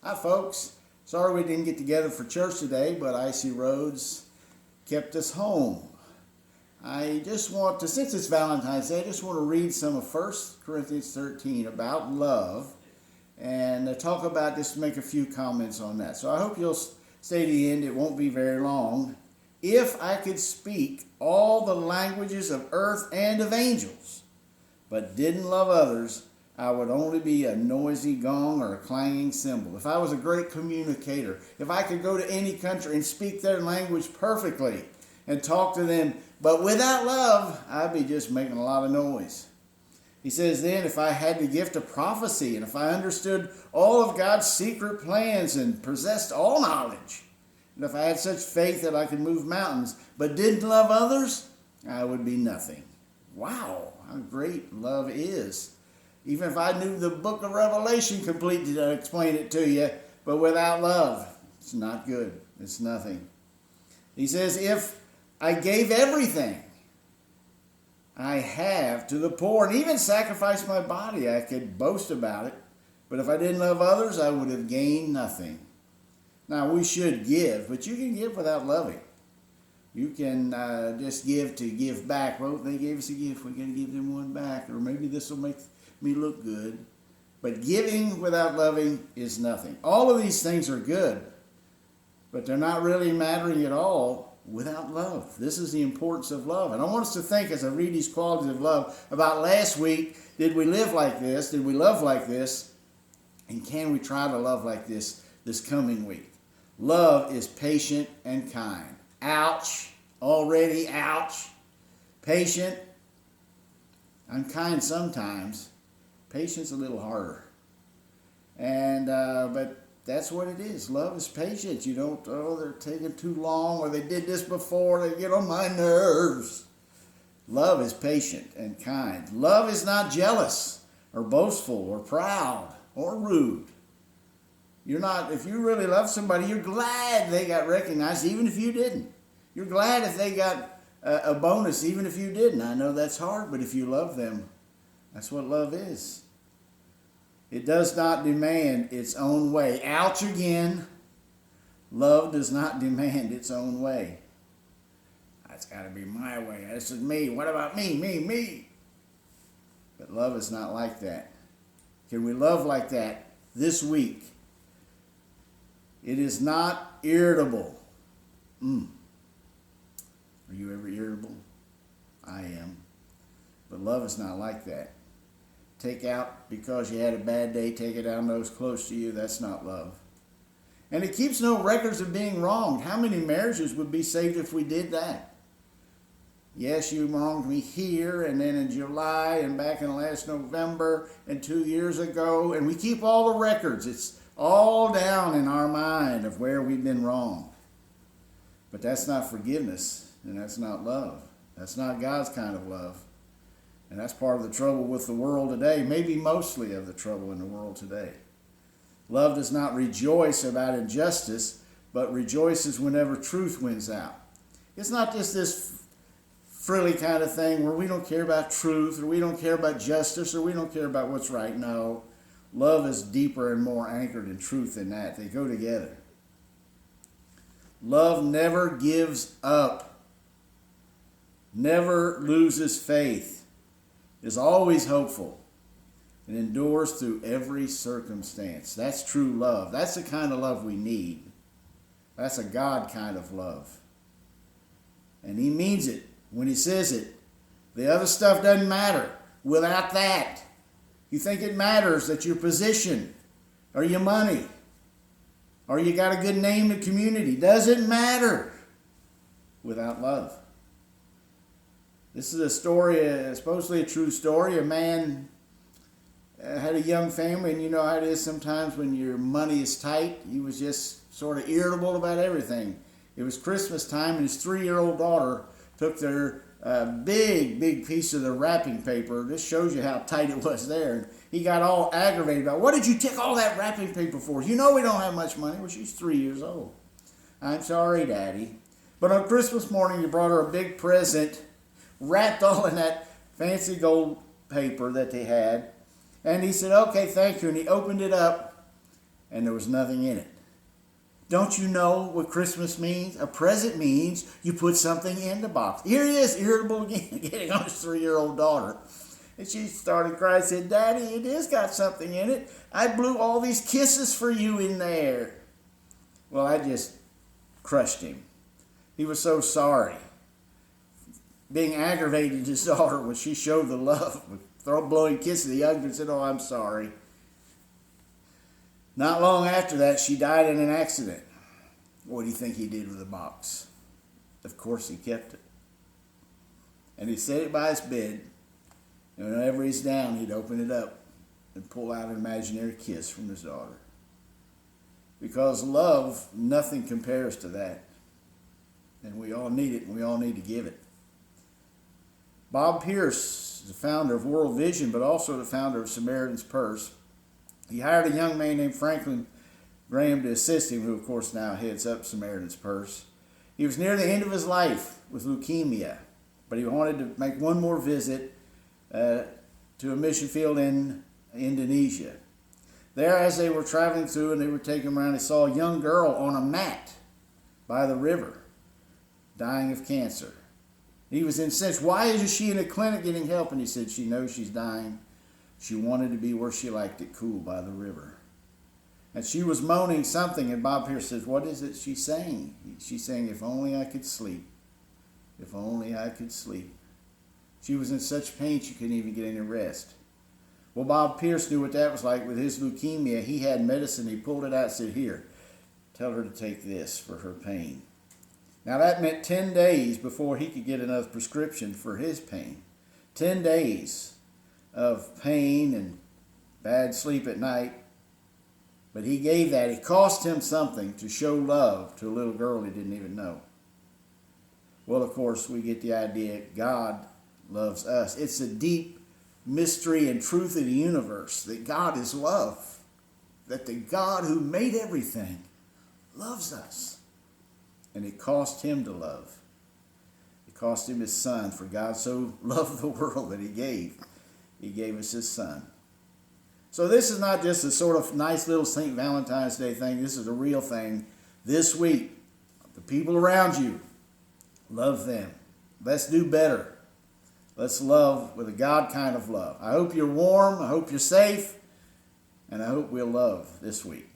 Hi folks, sorry we didn't get together for church today, but icy roads kept us home. I just want to, since it's Valentine's Day, I just want to read some of 1 Corinthians 13 about love and talk about, just make a few comments on that. So I hope you'll stay to the end. It won't be very long. If I could speak all the languages of earth and of angels, but didn't love others, I would only be a noisy gong or a clanging cymbal. If I was a great communicator, if I could go to any country and speak their language perfectly and talk to them, but without love, I'd be just making a lot of noise. He says then, if I had the gift of prophecy and if I understood all of God's secret plans and possessed all knowledge, and if I had such faith that I could move mountains, but didn't love others, I would be nothing. Wow, how great love is. Even if I knew the book of Revelation completely to explain it to you, but without love, it's not good. It's nothing. He says, if I gave everything I have to the poor and even sacrificed my body, I could boast about it. But if I didn't love others, I would have gained nothing. Now, we should give, but you can give without loving. You can just give to give back. Well, they gave us a gift. We're going to give them one back. Or maybe this will make me look good. But giving without loving is nothing. All of these things are good, but they're not really mattering at all without love. This is the importance of love. And I want us to think, as I read these qualities of love, about last week. Did we live like this? Did we love like this? And can we try to love like this coming week? Love is patient and kind. Ouch. Already, ouch. Patient. I'm kind sometimes. Patience a little harder. And but that's what it is. Love is patience. You don't, they're taking too long, or they did this before, they get on my nerves. Love is patient and kind. Love is not jealous or boastful or proud or rude. You're not, if you really love somebody, you're glad they got recognized, even if you didn't. You're glad if they got a bonus, even if you didn't. I know that's hard, but if you love them, that's what love is. It does not demand its own way. Ouch again. Love does not demand its own way. That's got to be my way. This is me. What about me, me? But love is not like that. Can we love like that this week? It is not irritable. Are you ever irritable? I am. But love is not like that. Take out, because you had a bad day, take it out on those close to you. That's not love. And it keeps no records of being wronged. How many marriages would be saved if we did that? Yes, you wronged me here, and then in July, and back in last November, and 2 years ago. And we keep all the records. It's all down in our mind of where we've been wrong. But that's not forgiveness, and that's not love. That's not God's kind of love. And that's part of the trouble with the world today, maybe mostly of the trouble in the world today. Love does not rejoice about injustice, but rejoices whenever truth wins out. It's not just this frilly kind of thing where we don't care about truth, or we don't care about justice, or we don't care about what's right. No, love is deeper and more anchored in truth than that. They go together. Love never gives up, never loses faith, is always hopeful, and endures through every circumstance. That's true love. That's the kind of love we need. That's a God kind of love. And he means it when he says it. The other stuff doesn't matter without that. You think it matters that your position or your money or you got a good name in the community. Doesn't matter without love. This is a story, supposedly a true story. A man had a young family, and you know how it is sometimes when your money is tight. He was just sort of irritable about everything. It was Christmas time, and his 3-year-old daughter took their big piece of the wrapping paper. This shows you how tight it was there. And he got all aggravated about, what did you take all that wrapping paper for? You know we don't have much money. Well, she's 3 years old. I'm sorry, Daddy. But on Christmas morning, you brought her a big present, wrapped all in that fancy gold paper that they had. And he said, okay, thank you. And he opened it up, and there was nothing in it. Don't you know what Christmas means? A present means you put something in the box. Here he is, irritable again, getting on his 3-year-old daughter. And she started crying, said, Daddy, it has got something in it. I blew all these kisses for you in there. Well, I just crushed him. He was so sorry. Being aggravated at his daughter when she showed the love, blowing kisses, he hugged her and said, oh, I'm sorry. Not long after that, she died in an accident. What do you think he did with the box? Of course, he kept it. And he set it by his bed. And whenever he's down, he'd open it up and pull out an imaginary kiss from his daughter. Because love, nothing compares to that. And we all need it, and we all need to give it. Bob Pierce is the founder of World Vision, but also the founder of Samaritan's Purse. He hired a young man named Franklin Graham to assist him, who of course now heads up Samaritan's Purse. He was near the end of his life with leukemia, but he wanted to make one more visit to a mission field in Indonesia. There, as they were traveling through and they were taking him around, he saw a young girl on a mat by the river, dying of cancer. He was incensed. Why is she in a clinic getting help? And he said, she knows she's dying. She wanted to be where she liked it, cool by the river. And she was moaning something, and Bob Pierce says, what is it she's saying? She's saying, if only I could sleep. If only I could sleep. She was in such pain she couldn't even get any rest. Well, Bob Pierce knew what that was like with his leukemia. He had medicine. He pulled it out and said, here, tell her to take this for her pain. Now that meant 10 days before he could get another prescription for his pain. 10 days of pain and bad sleep at night. But he gave that. It cost him something to show love to a little girl he didn't even know. Well, of course, we get the idea God loves us. It's a deep mystery and truth of the universe that God is love. That the God who made everything loves us. And it cost him to love. It cost him his son, for God so loved the world that he gave. He gave us his son. So this is not just a sort of nice little St. Valentine's Day thing. This is a real thing. This week, the people around you, love them. Let's do better. Let's love with a God kind of love. I hope you're warm. I hope you're safe. And I hope we'll love this week.